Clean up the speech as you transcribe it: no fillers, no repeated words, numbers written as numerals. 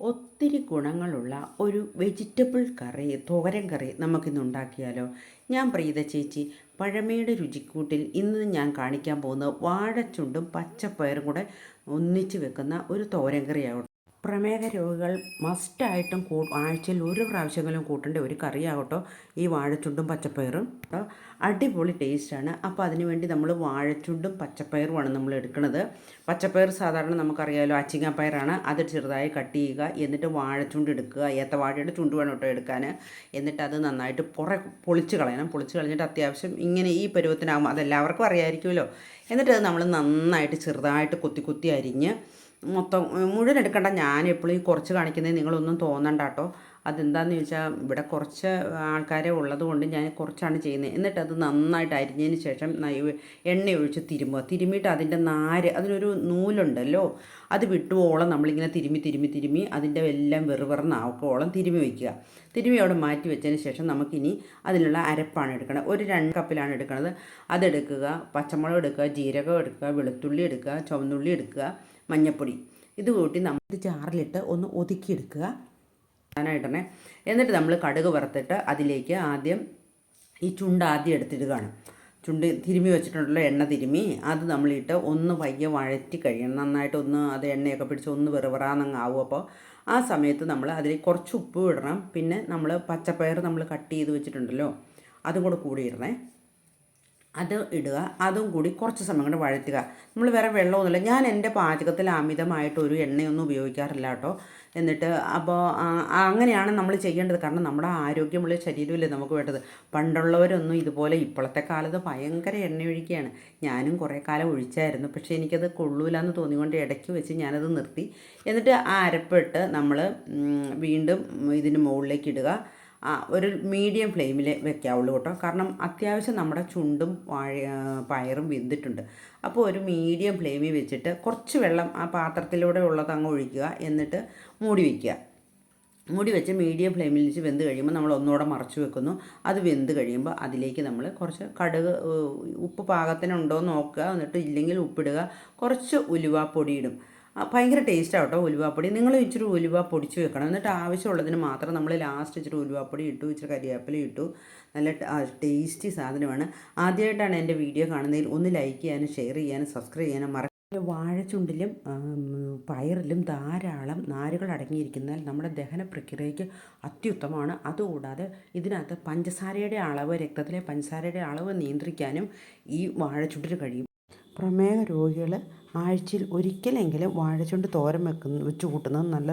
ഒത്തിരി ഗുണങ്ങളുള്ള ഒരു വെജിറ്റബിൾ കറി, തോരൻ കറി നമുക്കിന്ന് ഉണ്ടാക്കിയാലോ? ഞാൻ പ്രീത ചേച്ചി, പഴമയുടെ രുചിക്കൂട്ടിൽ ഇന്ന് ഞാൻ കാണിക്കാൻ പോകുന്നത് വാഴച്ചുണ്ടും പച്ചപ്പയറും കൂടെ ഒന്നിച്ച് വെക്കുന്ന ഒരു തോരൻ കറിയാവും. പ്രമേഹ രോഗികൾ മസ്റ്റായിട്ടും ആഴ്ചയിൽ ഒരു പ്രാവശ്യമെങ്കിലും കൂട്ടേണ്ട ഒരു കറിയാകട്ടോ ഈ വാഴച്ചുണ്ടും പച്ചപ്പയറും. അടിപൊളി ടേസ്റ്റാണ്. അപ്പോൾ അതിന് വേണ്ടി നമ്മൾ വാഴച്ചുണ്ടും പച്ചപ്പയറുമാണ് നമ്മൾ എടുക്കുന്നത്. പച്ചപ്പയർ സാധാരണ നമുക്കറിയാമല്ലോ, അച്ചിങ്ങാപ്പയറാണ്. അത് ചെറുതായി കട്ട് ചെയ്യുക, എന്നിട്ട് വാഴച്ചുണ്ട് എടുക്കുക. ഏത്തവാഴയുടെ ചുണ്ട് വേണം കേട്ടോ എടുക്കാൻ. എന്നിട്ട് അത് നന്നായിട്ട് പൊളിച്ച് കളയണം. പൊളിച്ച് കളഞ്ഞിട്ട് അത്യാവശ്യം ഇങ്ങനെ ഈ പരുവത്തിനാകുമ്പോൾ അതെല്ലാവർക്കും അറിയാമായിരിക്കുമല്ലോ. എന്നിട്ട് അത് നമ്മൾ നന്നായിട്ട് ചെറുതായിട്ട് കുത്തി കുത്തി അരിഞ്ഞ് മൊത്തം മുഴുവൻ എടുക്കണ്ട. ഞാൻ എപ്പോഴും കുറച്ച് കാണിക്കുന്നത് നിങ്ങളൊന്നും തോന്നണ്ട കേട്ടോ. അതെന്താണെന്ന് ചോദിച്ചാൽ ഇവിടെ കുറച്ച് ആൾക്കാരെ ഉള്ളത് കൊണ്ട് ഞാൻ കുറച്ചാണ് ചെയ്യുന്നത്. എന്നിട്ട് അത് നന്നായിട്ട് അരിഞ്ഞതിന് ശേഷം എണ്ണ ഒഴിച്ച് തിരുമ്മിയിട്ട് അതിൻ്റെ നാര്, അതിനൊരു നൂലുണ്ടല്ലോ, അത് വിട്ടുവോളം നമ്മളിങ്ങനെ തിരുമ്മി അതിൻ്റെ എല്ലാം വെറുവെറുന്നാക്കോളം തിരുമ്മി വയ്ക്കുക. തിരുമ്മി അവിടെ മാറ്റി വെച്ചതിന് ശേഷം നമുക്കിനി അതിനുള്ള അരപ്പാണ് എടുക്കണം. ഒരു 2 കപ്പിലാണ് എടുക്കുന്നത്. അതെടുക്കുക. പച്ചമുളക് എടുക്കുക, ജീരകം എടുക്കുക, വെളുത്തുള്ളി എടുക്കുക, ചുവന്നുള്ളി എടുക്കുക, മഞ്ഞൾപ്പൊടി. ഇത് കൂട്ടി നമ്മൾ ജാറിലിട്ട് ഒന്ന് ഒതുക്കിയെടുക്കുക. ഇടണേ. എന്നിട്ട് നമ്മൾ കടുക് വറുത്തിട്ട് അതിലേക്ക് ആദ്യം ഈ ചുണ്ട് ആദ്യം എടുത്തിടുകയാണ്. ചുണ്ട് തിരുമ്മി വെച്ചിട്ടുണ്ടല്ലോ, എണ്ണ തിരുമ്മി അത് നമ്മളിട്ട് ഒന്ന് പയ്യെ വഴറ്റി കഴിയണം. നന്നായിട്ട് ഒന്ന് അത് എണ്ണയൊക്കെ പിടിച്ച് ഒന്ന് വെറുവെറാന്നങ്ങ് ആവും. അപ്പോൾ ആ സമയത്ത് നമ്മൾ അതിൽ കുറച്ച് ഉപ്പ് ഇടണം. പിന്നെ നമ്മൾ പച്ചപ്പയർ നമ്മൾ കട്ട് ചെയ്ത് വെച്ചിട്ടുണ്ടല്ലോ, അതും കൂടി ഇടണേ. അത് ഇടുക. അതും കൂടി കുറച്ച് സമയം കൊണ്ട് വഴറ്റുക. നമ്മൾ വേറെ വെള്ളമൊന്നുമില്ല. ഞാൻ എൻ്റെ പാചകത്തിൽ അമിതമായിട്ടൊരു എണ്ണയൊന്നും ഉപയോഗിക്കാറില്ല കേട്ടോ. എന്നിട്ട് അപ്പോൾ അങ്ങനെയാണ് നമ്മൾ ചെയ്യേണ്ടത്. കാരണം നമ്മുടെ ആരോഗ്യമുള്ള ശരീരമില്ലേ നമുക്ക് വേണ്ടത്. പണ്ടുള്ളവരൊന്നും ഇതുപോലെ, ഇപ്പോഴത്തെ കാലത്ത് ഭയങ്കര എണ്ണ ഒഴിക്കുകയാണ്. ഞാനും കുറേ കാലം ഒഴിച്ചായിരുന്നു. പക്ഷേ എനിക്കത് കൊള്ളൂല എന്ന് തോന്നിക്കൊണ്ട് ഇടയ്ക്ക് വെച്ച് ഞാനത് നിർത്തി. എന്നിട്ട് ആ അരപ്പിട്ട് നമ്മൾ വീണ്ടും ഇതിന് മുകളിലേക്ക് ഇടുക. ഒരു മീഡിയം ഫ്ലെയിമിൽ വെക്കാവുള്ളൂ കേട്ടോ. കാരണം അത്യാവശ്യം നമ്മുടെ ചുണ്ടും പയറും വെന്തിട്ടുണ്ട്. അപ്പോൾ ഒരു മീഡിയം ഫ്ലെയിമിൽ വെച്ചിട്ട് കുറച്ച് വെള്ളം ആ പാത്രത്തിലൂടെ ഉള്ളത് അങ്ങ് ഒഴിക്കുക. എന്നിട്ട് മൂടി വയ്ക്കുക. മൂടി വെച്ച് മീഡിയം ഫ്ലെയിമിൽ വെച്ച് വെന്ത് കഴിയുമ്പോൾ നമ്മൾ ഒന്നുകൂടെ മറച്ച് വെക്കുന്നു. അത് വെന്ത് കഴിയുമ്പോൾ അതിലേക്ക് നമ്മൾ കുറച്ച് കടുക്, ഉപ്പ് പാകത്തിനുണ്ടോ എന്ന് നോക്കുക. എന്നിട്ട് ഇല്ലെങ്കിൽ ഉപ്പിടുക. കുറച്ച് ഉലുവാപ്പൊടി ഇടും. ഭയങ്കര ടേസ്റ്റാണ് കേട്ടോ ഉലുവാപ്പൊടി. നിങ്ങൾ ഇച്ചിരി ഉലുവ പൊടിച്ച് വെക്കണം. എന്നിട്ട് ആവശ്യമുള്ളതിന് മാത്രം നമ്മൾ ലാസ്റ്റ് ഇച്ചിരി ഉലുവാപ്പൊടി ഇട്ടു, ഇച്ചിരി കരിവേപ്പില ഇട്ടു. നല്ല ടേസ്റ്റി സാധനമാണ്. ആദ്യമായിട്ടാണ് എൻ്റെ വീഡിയോ കാണുന്നതിൽ ഒന്ന് ലൈക്ക് ചെയ്യാനും ഷെയർ ചെയ്യാനും സബ്സ്ക്രൈബ് ചെയ്യാനും മറക്കരുത്. വാഴച്ചുണ്ടിലും പയറിലും ധാരാളം നാരുകൾ അടങ്ങിയിരിക്കുന്നതിൽ നമ്മുടെ ദഹന പ്രക്രിയയ്ക്ക് അത്യുത്തമമാണ്. അതുകൂടാതെ ഇതിനകത്ത് പഞ്ചസാരയുടെ അളവ്, രക്തത്തിലെ പഞ്ചസാരയുടെ അളവ് നിയന്ത്രിക്കാനും ഈ വാഴച്ചുണ്ടിന് കഴിയും. പ്രമേഹ രോഗികൾ ആഴ്ചയിൽ ഒരിക്കലെങ്കിലും വാഴച്ചുണ്ട് തോരൻ വെച്ച് കൂട്ടുന്നത് നല്ല